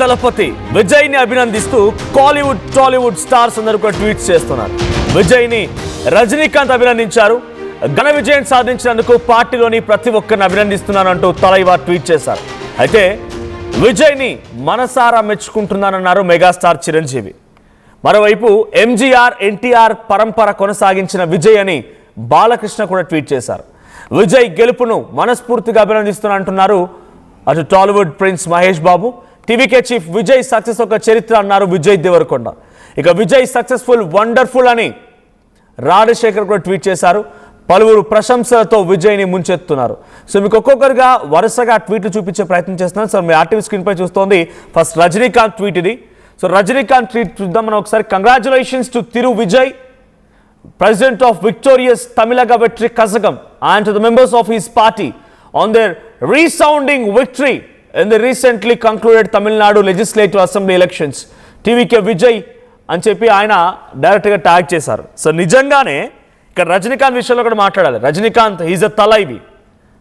దళపతి విజయ్ని అభినందిస్తూ టాలీవుడ్ స్టార్స్ అందరూ కూడా ట్వీట్స్ చేస్తున్నారు. విజయ్ని రజనీకాంత్ అభినందించారు. ఘన విజయం సాధించినందుకు పార్టీలోని ప్రతి ఒక్కరిని అభినందిస్తున్నానంటూ తలైవా ట్వీట్ చేశారు. అయితే విజయ్ని మనసారా మెచ్చుకుంటున్నానన్నారు మెగాస్టార్ చిరంజీవి. మరోవైపు ఎంజీఆర్ ఎన్టీఆర్ పరంపర కొనసాగించిన విజయ్ అని బాలకృష్ణ కూడా ట్వీట్ చేశారు. విజయ్ గెలుపును మనస్ఫూర్తిగా అభినందిస్తున్నంటున్నారు అటు Tollywood prince Mahesh Babu. TVK chief Vijay success ఒక చరిత్ర అన్నారు విజయ్ దేవరకొండ. ఇక విజయ్ సక్సెస్ఫుల్ వండర్ఫుల్ అని రాజశేఖర్ కూడా ట్వీట్ చేశారు. పలువురు ప్రశంసలతో విజయ్ని ముంచెత్తున్నారు. సో మీకు ఒక్కొక్కరుగా వరుసగా ట్వీట్లు చూపించే ప్రయత్నం చేస్తున్నాను. సో మీ ఆర్టీవీ స్క్రీన్ పై చూస్తోంది ఫస్ట్ రజనీకాంత్ ట్వీట్ ఇది. సో రజనీకాంత్ ట్వీట్ చూద్దాం మనం ఒకసారి. Congratulations to Thiru Vijay, president of victorious Tamilaga Vetri Kazagam, and to the members of his party on their resounding victory in the recently concluded Tamil Nadu Legislative Assembly elections. TVK Vijay అని చెప్పి ఆయన డైరెక్ట్గా tag చేశారు. So నిజంగానే ఇక్కడ రజనీకాంత్ విషయంలో కూడా మాట్లాడాలి. Rajinikanth is a Thalaivi.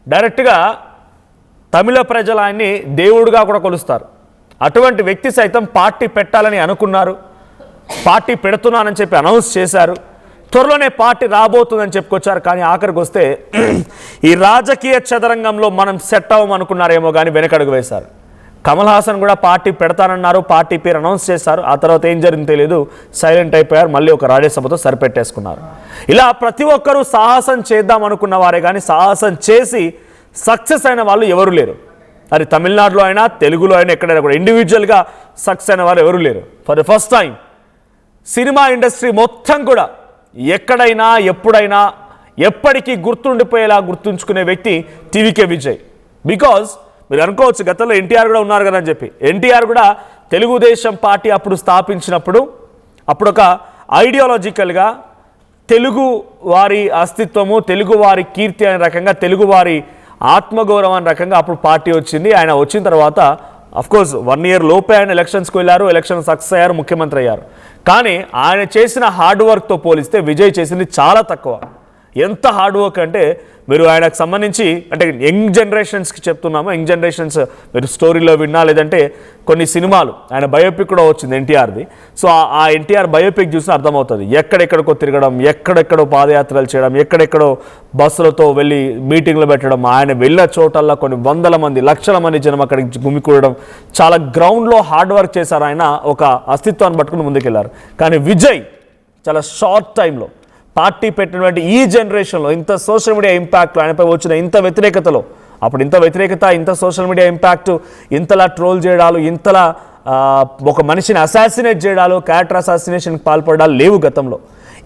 డైరెక్ట్గా తమిళ ప్రజలు ఆయన్ని దేవుడుగా కూడా కొలుస్తారు. అటువంటి వ్యక్తి సైతం పార్టీ పెట్టాలని అనుకున్నారు, పార్టీ పెడుతున్నానని చెప్పి అనౌన్స్ చేశారు, త్వరలోనే పార్టీ రాబోతుందని చెప్పుకొచ్చారు. కానీ ఆఖరికి వస్తే ఈ రాజకీయ చదరంగంలో మనం సెట్ అవ్వమనుకున్నారేమో కానీ వెనకడుగు వేశారు. కమల్ హాసన్ కూడా పార్టీ పెడతానన్నారు, పార్టీ పేరు అనౌన్స్ చేశారు. ఆ తర్వాత ఏం జరిగిందో తెలియదు, సైలెంట్ అయిపోయారు. మళ్ళీ ఒక రాజ్యసభతో సరిపెట్టేసుకున్నారు. ఇలా ప్రతి ఒక్కరూ సాహసం చేద్దాం అనుకున్న వారే కానీ సాహసం చేసి సక్సెస్ అయిన వాళ్ళు ఎవరు లేరు. అది తమిళనాడులో అయినా తెలుగులో అయినా ఎక్కడైనా కూడా ఇండివిజువల్గా సక్సెస్ అయిన వాళ్ళు ఎవరు లేరు. For the first time cinema industry మొత్తం కూడా ఎక్కడైనా ఎప్పుడైనా ఎప్పటికీ గుర్తుండిపోయేలా గుర్తుంచుకునే వ్యక్తి టీవీకే విజయ్. బికాజ్ మీరు అనుకోవచ్చు గతంలో ఎన్టీఆర్ కూడా ఉన్నారు కదా అని చెప్పి. ఎన్టీఆర్ కూడా తెలుగుదేశం పార్టీ అప్పుడు స్థాపించినప్పుడు అప్పుడు ఒక ఐడియాలజికల్గా తెలుగు వారి అస్తిత్వము, తెలుగు వారి కీర్తి అనే రకంగా, తెలుగు వారి ఆత్మగౌరవం అనే రకంగా అప్పుడు పార్టీ వచ్చింది. ఆయన వచ్చిన తర్వాత అఫ్కోర్స్ 1 year లోపే ఆయన ఎలక్షన్స్కి వెళ్ళారు, ఎలక్షన్ సక్సెస్ అయ్యారు, ముఖ్యమంత్రి అయ్యారు. కానీ ఆయన చేసిన హార్డ్ వర్క్తో పోలిస్తే విజయ్ చేసింది చాలా తక్కువ. ఎంత హార్డ్ వర్క్ అంటే మీరు ఆయనకు సంబంధించి అంటే యంగ్ జనరేషన్స్కి చెప్తున్నాము. యంగ్ జనరేషన్స్ మీరు స్టోరీలో విన్నా, లేదంటే కొన్ని సినిమాలు ఆయన బయోపిక్ కూడా వచ్చింది ఎన్టీఆర్ది. సో ఆ ఎన్టీఆర్ బయోపిక్ చూసి అర్థమవుతుంది. ఎక్కడెక్కడికో తిరగడం, ఎక్కడెక్కడో పాదయాత్రలు చేయడం, ఎక్కడెక్కడో బస్సులతో వెళ్ళి మీటింగ్లు పెట్టడం, ఆయన వెళ్ళిన చోటల్లో కొన్ని వందల మంది, లక్షల మంది జనం అక్కడికి గుమికూడడం, చాలా గ్రౌండ్లో హార్డ్ వర్క్ చేశారు. ఆయన ఒక అస్తిత్వాన్ని పట్టుకుని ముందుకెళ్లారు. కానీ విజయ్ చాలా షార్ట్ టైంలో పార్టీ పెట్టినటువంటి ఈ జనరేషన్లో ఇంత సోషల్ మీడియా ఇంపాక్ట్, ఆయనపై వచ్చిన ఇంత వ్యతిరేకతలో, అప్పుడు ఇంత వ్యతిరేకత, ఇంత సోషల్ మీడియా ఇంపాక్ట్, ఇంతలా ట్రోల్ చేయడాలు, ఇంతలా ఒక మనిషిని అసాసినేట్ చేయడాలు, క్యారెక్టర్ అసాసినేషన్కి పాల్పడాలు లేవు గతంలో.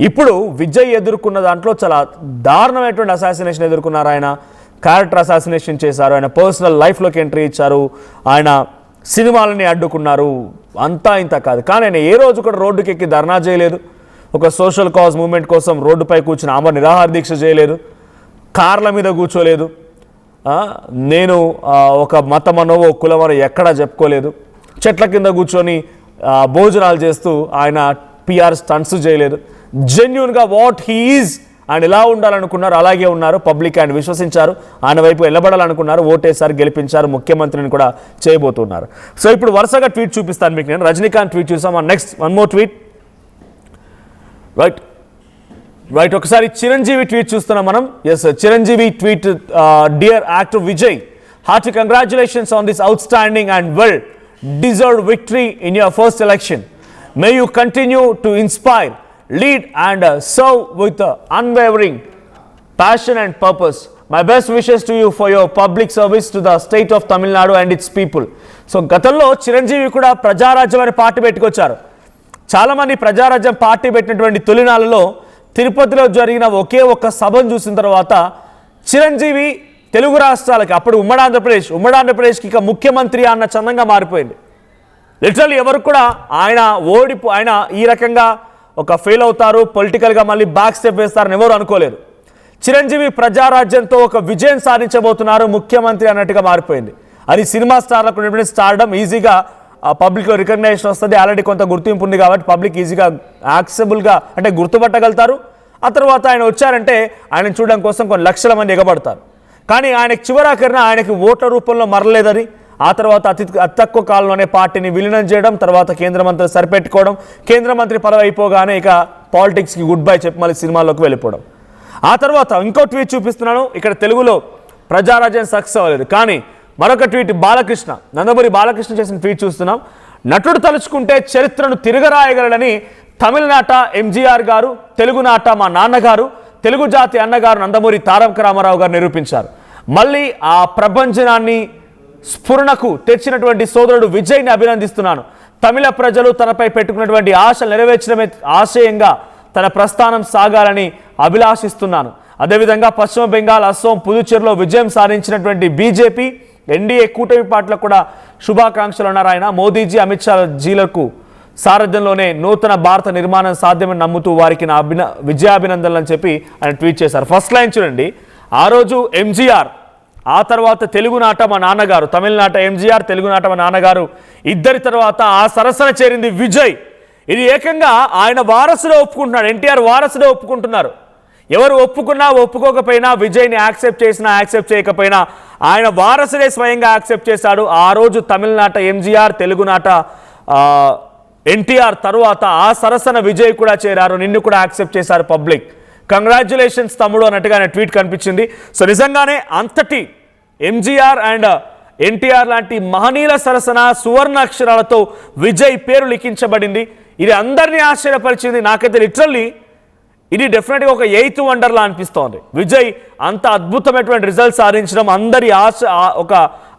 ఇప్పుడు విజయ్ ఎదుర్కొన్న దాంట్లో చాలా దారుణమైనటువంటి అసాసినేషన్ ఎదుర్కొన్నారు. ఆయన క్యారెక్టర్ అసాసినేషన్ చేశారు, ఆయన పర్సనల్ లైఫ్లోకి ఎంట్రీ ఇచ్చారు, ఆయన సినిమాలని అడ్డుకున్నారు. అంతా ఇంత కాదు. కానీ ఆయన ఏ రోజు కూడా రోడ్డుకి ఎక్కి ధర్నా చేయలేదు, ఒక సోషల్ కాజ్ మూవ్మెంట్ కోసం రోడ్డుపై కూర్చుని ఆమె నిరాహార దీక్ష చేయలేదు, కార్ల మీద కూర్చోలేదు, నేను ఒక మతమనో ఓ కులమనో ఎక్కడా చెప్పుకోలేదు, చెట్ల కింద కూర్చొని భోజనాలు చేస్తూ ఆయన పిఆర్ స్టంట్స్ చేయలేదు. జెన్యూన్గా వాట్ హీ ఈజ్, ఆయన ఎలా ఉండాలనుకున్నారు అలాగే ఉన్నారు. పబ్లిక్ ఆయన విశ్వసించారు, ఆయన వైపు వెళ్ళబడాలనుకున్నారు, ఓటేసారి గెలిపించారు, ముఖ్యమంత్రిని కూడా చేయబోతున్నారు. సో ఇప్పుడు వరుసగా ట్వీట్ చూపిస్తాను మీకు. నేను రజనీకాంత్ ట్వీట్ చూసాం. Next one more tweet. Right ఒకసారి చిరంజీవి ట్వీట్ చూస్తున్నాం మనం. Yes, Chiranjeevi tweet, dear actor Vijay, hearty congratulations on this outstanding and well deserved victory in your first election. May you continue to inspire, lead and serve with unwavering passion and purpose. My best wishes to you for your public service to the state of Tamil Nadu and its people. So గతంలో చిరంజీవి కూడా ప్రజారాజ్యం అనే party పెట్టుకొచ్చారు. చాలామంది Prajarajyam party పెట్టినటువంటి తొలినాళ్ళలో తిరుపతిలో జరిగిన ఒకే ఒక్క సభను చూసిన తర్వాత చిరంజీవి తెలుగు రాష్ట్రాలకి, అప్పుడు ఉమ్మడి ఆంధ్రప్రదేశ్కి ఇక ముఖ్యమంత్రి అన్న చందంగా మారిపోయింది. లిటరల్లీ ఎవరు కూడా ఆయన ఈ రకంగా ఒక ఫెయిల్ అవుతారు, పొలిటికల్గా మళ్ళీ బ్యాక్ స్టెప్ వేస్తారని ఎవరు అనుకోలేదు. చిరంజీవి ప్రజారాజ్యంతో ఒక విజయం సాధించబోతున్నారు, ముఖ్యమంత్రి అన్నట్టుగా మారిపోయింది. అది సినిమా స్టార్లకు ఉన్నటువంటి స్టార్డమ్ ఈజీగా పబ్లిక్లో రికగ్నైజేషన్ వస్తుంది. ఆల్రెడీ కొంత గుర్తింపు ఉంది కాబట్టి పబ్లిక్ ఈజీగా యాక్సెబుల్గా అంటే గుర్తుపట్టగలుగుతారు. ఆ తర్వాత ఆయన వచ్చారంటే ఆయన చూడడం కోసం కొన్ని లక్షల మంది ఎగబడతారు. కానీ ఆయనకు చివరాఖరిన ఆయనకి ఓట్ల రూపంలో మరలేదని, ఆ తర్వాత అతి తక్కువ కాలంలోనే పార్టీని విలీనం చేయడం, తర్వాత కేంద్ర మంత్రి సరిపెట్టుకోవడం, కేంద్ర మంత్రి పదవి అయిపోగానే ఇక పాలిటిక్స్కి గుడ్ బై చెప్పి మళ్ళీ సినిమాల్లోకి వెళ్ళిపోవడం. ఆ తర్వాత ఇంకో ట్వీట్ చూపిస్తున్నాను. ఇక్కడ తెలుగులో ప్రజారాజ్యం సక్సెస్ అవ్వలేదు, కానీ మరొక ట్వీట్ బాలకృష్ణ, నందమూరి బాలకృష్ణ చేసిన ట్వీట్ చూస్తున్నాం. నటుడు తలుచుకుంటే చరిత్రను తిరగరాయగలడని తమిళనాట ఎంజీఆర్ గారు, తెలుగునాట మా నాన్నగారు, తెలుగు జాతి అన్నగారు నందమూరి తారక రామారావు గారు నిరూపించారు. మళ్ళీ ఆ ప్రభంజనాన్ని స్ఫురణకు తెచ్చినటువంటి సోదరుడు విజయ్ని అభినందిస్తున్నాను. తమిళ ప్రజలు తనపై పెట్టుకున్నటువంటి ఆశలు నెరవేర్చడమే ఆశయంగా తన ప్రస్థానం సాగాలని అభిలాషిస్తున్నాను. అదేవిధంగా పశ్చిమ బెంగాల్, అస్సోం, పుదుచ్చేరిలో విజయం సాధించినటువంటి బీజేపీ, ఎన్డీఏ కూటమి పార్టీలకు కూడా శుభాకాంక్షలు అన్నారు ఆయన. మోదీజీ, అమిత్ షా జీలకు సారథ్యంలోనే నూతన భారత నిర్మాణం సాధ్యమని నమ్ముతూ వారికి నా విజయాభినందనలు అని చెప్పి ఆయన ట్వీట్ చేశారు. ఫస్ట్ లైన్ చూడండి. ఆ రోజు ఎంజీఆర్, ఆ తర్వాత తెలుగునాట మా నాన్నగారు, తమిళనాట ఎంజీఆర్, తెలుగునాట మా నాన్నగారు, ఇద్దరి తర్వాత ఆ సరసన చేరింది విజయ్. ఇది ఏకంగా ఆయన వారసుడే ఒప్పుకుంటున్నాడు, ఎన్టీఆర్ వారసుడే ఒప్పుకుంటున్నారు. ఎవరు ఒప్పుకున్నా ఒప్పుకోకపోయినా, విజయ్ని యాక్సెప్ట్ చేసినా యాక్సెప్ట్ చేయకపోయినా ఆయన వారసుడే స్వయంగా యాక్సెప్ట్ చేశాడు. ఆ రోజు తమిళనాట ఎంజీఆర్, తెలుగునాట ఎన్టీఆర్ తరువాత ఆ సరసన విజయ్ కూడా చేరారు, నిన్ను కూడా యాక్సెప్ట్ చేశారు పబ్లిక్. కంగ్రాచ్యులేషన్స్ తమ్ముడు అన్నట్టుగా ఆయన ట్వీట్ కనిపించింది. సో నిజంగానే అంతటి ఎంజీఆర్ అండ్ ఎన్టీఆర్ లాంటి మహనీయుల సరసన సువర్ణ అక్షరాలతో విజయ్ పేరు లిఖించబడింది. ఇది అందరినీ ఆశ్చర్యపరిచింది. నాకైతే లిటరల్లీ ఇది డెఫినెట్గా ఒక ఎయిత్ వండర్లా అనిపిస్తోంది. విజయ్ అంత అద్భుతమైనటువంటి రిజల్ట్ సాధించడం, అందరి ఒక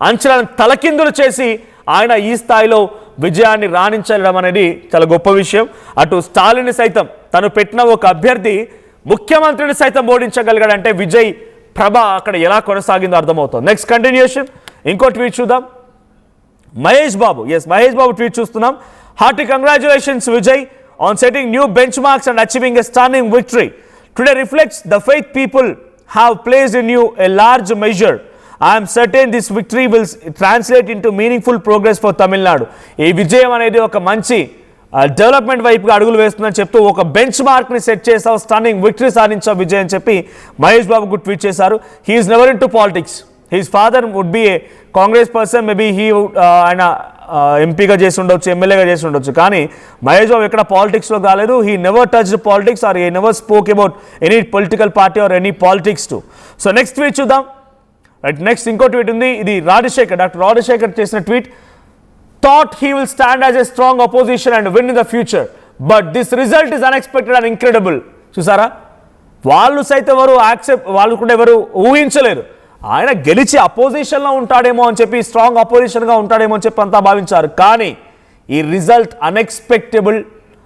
అంచనాలను తలకిందులు చేసి ఆయన ఈ స్థాయిలో విజయాన్ని రాణించడం అనేది చాలా గొప్ప విషయం. అటు స్టాలిన్ సైతం తను పెట్టిన ఒక అభ్యర్థి ముఖ్యమంత్రిని సైతం ఓడించగలిగాడంటే విజయ్ ప్రభ అక్కడ ఎలా కొనసాగిందో అర్థమవుతుంది. నెక్స్ట్ కంటిన్యూషన్ ఇంకో ట్వీట్ చూద్దాం. మహేష్ బాబు, మహేష్ బాబు ట్వీట్ చూస్తున్నాం. Hearty congratulations Vijay on setting new benchmarks and achieving a stunning victory. Today reflects the faith people have placed in you a large measure. I am certain this victory will translate into meaningful progress for Tamil Nadu. ఈ విజయం అనేది ఒక మంచి development వైపుగా అడుగులు వేస్తుందని చెప్తూ ఒక బెంచ్ మార్క్ని సెట్ చేసావు, స్టన్నింగ్ విక్టరీ సాధించావు విజయ్ అని చెప్పి మహేష్ బాబు ట్వీట్ చేశారు. He is never in to politics. His father would be a Congress person, maybe ఆయన ఎంపీగా చేసి ఉండొచ్చు, ఎమ్మెల్యేగా చేసి ఉండొచ్చు, కానీ మహేష్ బాబు ఎక్కడ పాలిటిక్స్లో కాలేదు. He never touched politics or he never spoke about any political party or any politics to. So next tweet చూద్దాం. రైట్, నెక్స్ట్ ఇంకో ట్వీట్ ఉంది. ఇది రాజశేఖర్, డాక్టర్ రాజశేఖర్ చేసిన tweet. Thought he will stand as a strong opposition and win in the future, but this result is unexpected and incredible. చూసారా, వాళ్ళు సైతం వాళ్ళు కూడా ఎవరు ఊహించలేరు ఆయన గెలిచి అపోజిషన్లో ఉంటాడేమో అని చెప్పి, స్ట్రాంగ్ అపోజిషన్గా ఉంటాడేమో అని చెప్పి అంతా భావించారు. కానీ ఈ result unexpectable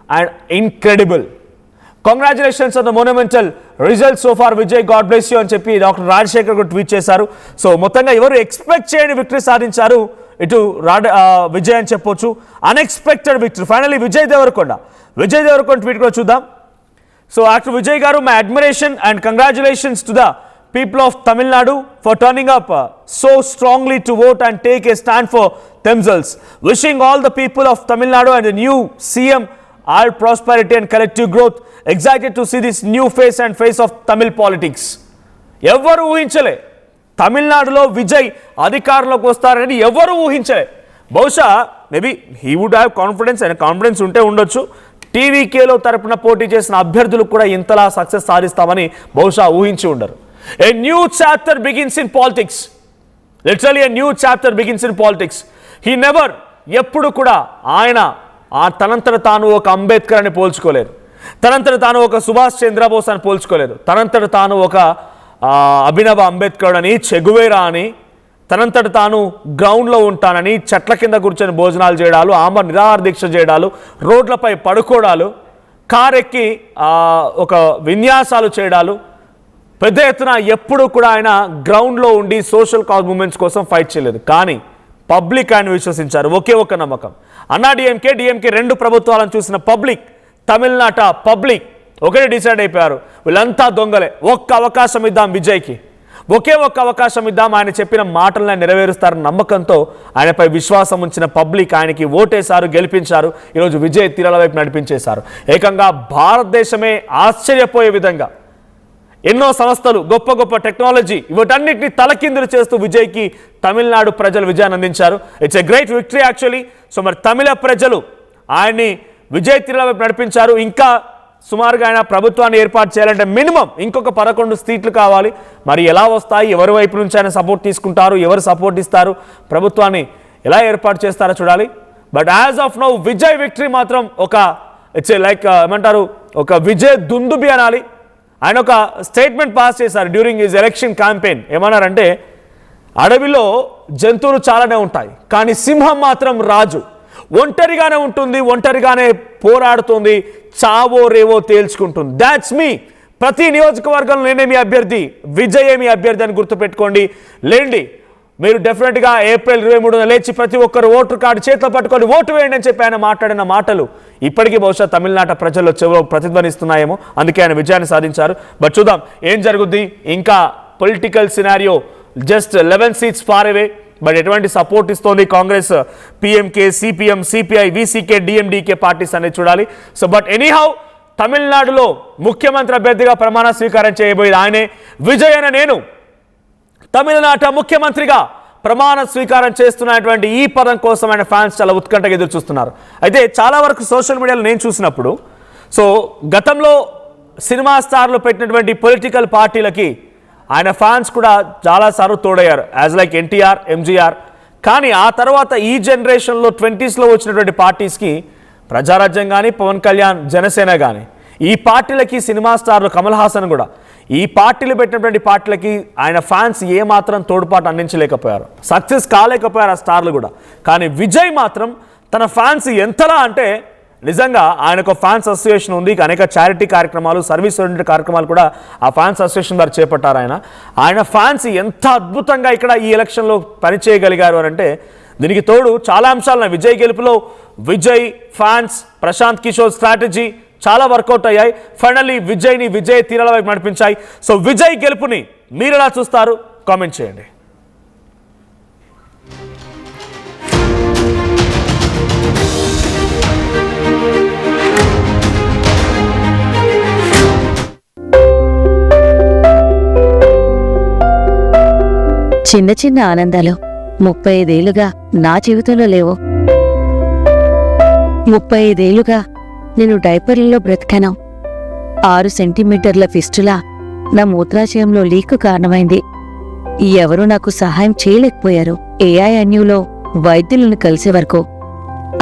and incredible. Congratulations on the monumental result so far Vijay, god bless you అని చెప్పి డాక్టర్ రాజశేఖర్ కూడా ట్వీట్ చేశారు. సో మొత్తంగా ఎవరు ఎక్స్పెక్ట్ చేయని విక్టరీ సాధించారు ఇటు విజయ్ అని చెప్పొచ్చు. Unexpected victory. Finally Vijay Deverakonda tweet కూడా చూద్దాం. So actor Vijay garu, my admiration and congratulations to the people of Tamil Nadu for turning up so strongly to vote and take a stand for themselves. Wishing all the people of Tamil Nadu and the new CM all prosperity and collective growth. Excited to see this new face of Tamil politics. ఎవరు ఊహించలే తమిళనాడులో విజయ్ అధికారంలోకి వస్తారని ఎవరు ఊహించలే. బహుశా maybe he would have confidence ఉంటే ఉండొచ్చు. టీవీకేలో తరపున పోటీ చేసిన అభ్యర్థులకు కూడా ఇంతలా సక్సెస్ సాధిస్తామని బహుశా ఊహించి ఉండరు. A new chapter begins in politics. Literally a new chapter begins in politics. He never, ఎప్పుడు కూడా ఆయన తనంతట తాను ఒక అంబేద్కర్ అని పోల్చుకోలేరు, తనంతట తాను ఒక సుభాష్ చంద్రబోస్ అని పోల్చుకోలేరు, తనంతట తాను ఒక అభినవ అంబేద్కర్ అని, చెగువేరా అని, తనంతట తాను గ్రౌండ్లో ఉంటానని, చెట్ల కింద కూర్చొని భోజనాలు చేయడాలు, ఆమె నిరాహార దీక్ష చేయడాలు, రోడ్లపై పడుకోవడాలు, కారెక్కి ఒక విన్యాసాలు చేయడాలు, పెద్ద ఎత్తున ఎప్పుడు కూడా ఆయన గ్రౌండ్లో ఉండి సోషల్ కాజ్ మూమెంట్స్ కోసం ఫైట్ చేయలేదు. కానీ పబ్లిక్ ఆయన విశ్వసించారు. ఒకే ఒక నమ్మకం. అన్నా డిఎంకే రెండు ప్రభుత్వాలను చూసిన పబ్లిక్, తమిళనాట పబ్లిక్ ఒకటే డిసైడ్ అయిపోయారు, వీళ్ళంతా దొంగలే, ఒక్క అవకాశం ఇద్దాం విజయ్కి, ఒకే ఒక్క అవకాశం ఇద్దాం, ఆయన చెప్పిన మాటలను నెరవేరుస్తారన్న నమ్మకంతో ఆయనపై విశ్వాసం ఉంచిన పబ్లిక్ ఆయనకి ఓటేశారు, గెలిపించారు. ఈరోజు విజయ్ తీరాల వైపు నడిపించేశారు. ఏకంగా భారతదేశమే ఆశ్చర్యపోయే విధంగా ఎన్నో సంస్థలు, గొప్ప గొప్ప టెక్నాలజీ, వీటన్నిటిని తలకిందులు చేస్తూ విజయ్కి తమిళనాడు ప్రజలు విజయాన్ని అందించారు. It's a great victory actually. So మరి తమిళ ప్రజలు ఆయన్ని విజయ్ తిరుల వైపు నడిపించారు. ఇంకా సుమారుగా ఆయన ప్రభుత్వాన్ని ఏర్పాటు చేయాలంటే మినిమం ఇంకొక 11 సీట్లు కావాలి. మరి ఎలా వస్తాయి, ఎవరి వైపు నుంచి ఆయన సపోర్ట్ తీసుకుంటారు, ఎవరు సపోర్ట్ ఇస్తారు, ప్రభుత్వాన్ని ఎలా ఏర్పాటు చేస్తారో చూడాలి. But as of now Vijay victory మాత్రం ఒక ఇట్స్ లైక్ ఏమంటారు, ఒక విజయ్ దుందుబి అనాలి. ఆయన ఒక స్టేట్మెంట్ పాస్ చేశారు డ్యూరింగ్ హిజ్ ఎలక్షన్ క్యాంపెయిన్. ఏమన్నారంటే, అడవిలో జంతువులు చాలానే ఉంటాయి, కానీ సింహం మాత్రం రాజు. ఒంటరిగానే ఉంటుంది, ఒంటరిగానే పోరాడుతుంది, చావో రేవో తేల్చుకుంటుంది. దాట్స్ మీ. ప్రతి నియోజకవర్గంలో నేనే మీ అభ్యర్థి, విజయే మీ అభ్యర్థి అని గుర్తుపెట్టుకోండి. లేండి, మీరు డెఫినెట్గా ఏప్రిల్ 23న లేచి ప్రతి ఒక్కరు ఓటర్ కార్డు చేతిలో పట్టుకొని ఓటు వేయండి అని చెప్పి ఆయన మాట్లాడిన మాటలు ఇప్పటికీ బహుశా తమిళనాట ప్రజల్లో చెవిలో ప్రతిధ్వనిస్తున్నాయేమో. అందుకే ఆయన విజయాన్ని సాధించారు. బట్ చూద్దాం ఏం జరుగుద్ది. ఇంకా political scenario just 11 seats far away. But ఎటువంటి సపోర్ట్ ఇస్తోంది Congress, PMK, CPM, CPI, VCK, DMDK parties అనేది చూడాలి. సో బట్ ఎనీహౌ తమిళనాడులో ముఖ్యమంత్రి అభ్యర్థిగా ప్రమాణ స్వీకారం చేయబోయేది ఆయనే. విజయ్ అనే నేను తమిళనాట ముఖ్యమంత్రిగా ప్రమాణ స్వీకారం చేస్తున్నటువంటి ఈ పదం కోసం ఆయన ఫ్యాన్స్ చాలా ఉత్కంఠగా ఎదురు చూస్తున్నారు. అయితే చాలా వరకు సోషల్ మీడియాలో నేను చూసినప్పుడు, సో గతంలో సినిమా స్టార్లు పెట్టినటువంటి పొలిటికల్ పార్టీలకి ఆయన ఫ్యాన్స్ కూడా చాలాసార్లు తోడయ్యారు, యాజ్ లైక్ ఎన్టీఆర్, ఎంజీఆర్. కానీ ఆ తర్వాత ఈ జనరేషన్లో 20స్లో వచ్చినటువంటి పార్టీస్కి ప్రజారాజ్యం కానీ, పవన్ కళ్యాణ్, జనసేన కానీ, ఈ పార్టీలకి సినిమా స్టార్లు కమల్ హాసన్ కూడా ఈ పార్టీలు పెట్టినటువంటి పార్టీలకి ఆయన ఫ్యాన్స్ ఏమాత్రం తోడ్పాటు అందించలేకపోయారు, సక్సెస్ కాలేకపోయారు ఆ స్టార్లు కూడా. కానీ విజయ్ మాత్రం తన ఫ్యాన్స్ ఎంతలా అంటే నిజంగా ఆయనకు ఫ్యాన్స్ అసోసియేషన్ ఉంది, అనేక చారిటీ కార్యక్రమాలు, సర్వీస్ ఓరియంటెడ్ కార్యక్రమాలు కూడా ఆ ఫ్యాన్స్ అసోసియేషన్ ద్వారా చేపట్టారు. ఆయన ఫ్యాన్స్ ఎంత అద్భుతంగా ఇక్కడ ఈ ఎలక్షన్లో పనిచేయగలిగారు అని అంటే దీనికి తోడు చాలా అంశాలు విజయ్ గెలుపులో విజయ్ ఫ్యాన్స్, ప్రశాంత్ కిషోర్ స్ట్రాటజీ చాలా వర్కౌట్ అయ్యాయి. ఫైనల్లీ విజయ్ని విజయ్ తీరాల వైపు నడిపించాయి. సో విజయ్ గెలుపుని మీరు ఎలా చూస్తారు, కామెంట్ చేయండి. చిన్న చిన్న ఆనందాలు 35 ఏళ్లుగా నా జీవితంలో లేవు. 35 ఏళ్లుగా నేను డైపర్లలో బ్రతికాను. 6 సెంటీమీటర్ల ఫిస్టులా నా మూత్రాశయంలో లీకు కారణమైంది. ఎవరూ నాకు సహాయం చేయలేకపోయారు. ఏఐఎన్యూలో వైద్యులను కలిసే వరకు.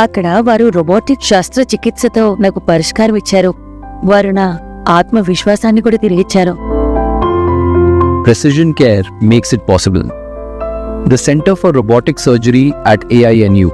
అక్కడ వారు రోబోటిక్ శస్త్రచికిత్సతో నాకు పరిష్కారం ఇచ్చారు. వారు నా ఆత్మవిశ్వాసాన్ని కూడా తిరిగిచ్చారు. Precision Care makes it possible. The Center for Robotic Surgery at AINU